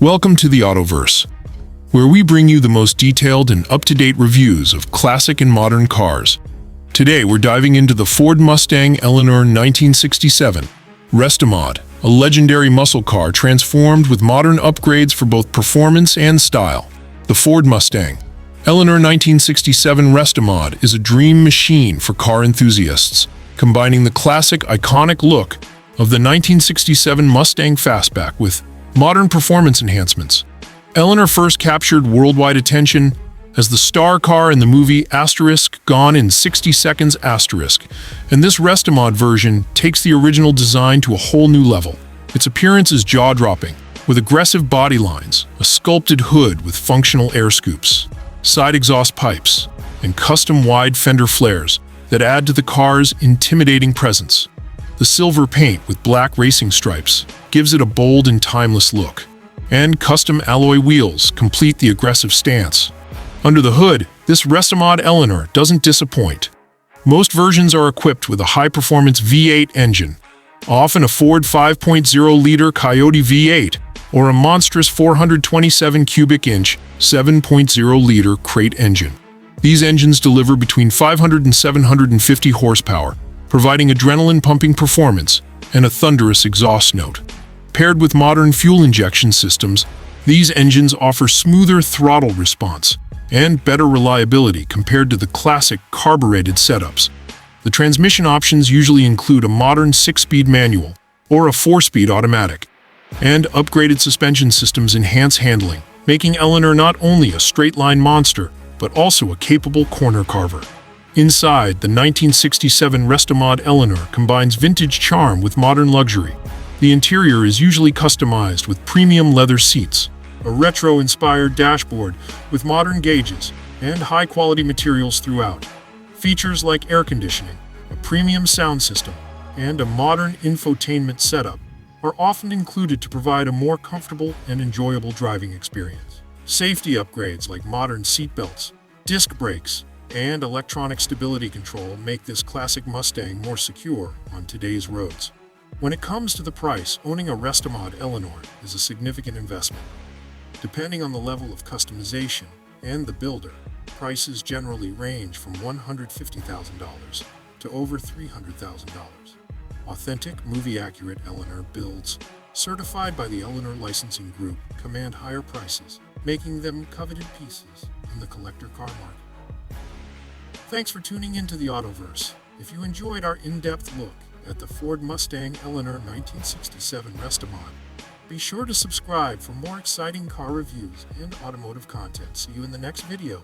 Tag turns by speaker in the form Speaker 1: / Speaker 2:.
Speaker 1: Welcome to the AutoVerse, where we bring you the most detailed and up-to-date reviews of classic and modern cars. Today, we're diving into the Ford Mustang Eleanor 1967 Restomod, a legendary muscle car transformed with modern upgrades for both performance and style. The Ford Mustang Eleanor 1967 Restomod is a dream machine for car enthusiasts, combining the classic, iconic look of the 1967 Mustang Fastback with modern performance enhancements. Eleanor first captured worldwide attention as the star car in the movie Gone in 60 Seconds, and this Restomod version takes the original design to a whole new level. Its appearance is jaw-dropping, with aggressive body lines, a sculpted hood with functional air scoops, side exhaust pipes, and custom wide fender flares that add to the car's intimidating presence. The silver paint with black racing stripes gives it a bold and timeless look, and custom alloy wheels complete the aggressive stance. Under the hood, this Restomod Eleanor doesn't disappoint. Most versions are equipped with a high-performance V8 engine, often a Ford 5.0-liter Coyote V8 or a monstrous 427 cubic inch 7.0-liter Crate engine. These engines deliver between 500 and 750 horsepower, providing adrenaline-pumping performance and a thunderous exhaust note. Paired with modern fuel injection systems, these engines offer smoother throttle response and better reliability compared to the classic carbureted setups. The transmission options usually include a modern 6-speed manual or a 4-speed automatic, and upgraded suspension systems enhance handling, making Eleanor not only a straight-line monster, but also a capable corner carver. Inside, the 1967 Restomod Eleanor combines vintage charm with modern luxury. The interior is usually customized with premium leather seats, a retro-inspired dashboard with modern gauges, and high-quality materials throughout. Features like air conditioning, a premium sound system, and a modern infotainment setup are often included to provide a more comfortable and enjoyable driving experience. Safety upgrades like modern seatbelts, disc brakes, and electronic stability control make this classic Mustang more secure on today's roads. When it comes to the price, owning a Restomod Eleanor is a significant investment. Depending on the level of customization and the builder, prices generally range from $150,000 to over $300,000. Authentic, movie-accurate Eleanor builds, certified by the Eleanor Licensing Group, command higher prices, making them coveted pieces in the collector car market. Thanks for tuning into the AutoVerse. If you enjoyed our in-depth look at the Ford Mustang Eleanor 1967 Restomod, be sure to subscribe for more exciting car reviews and automotive content. See you in the next video.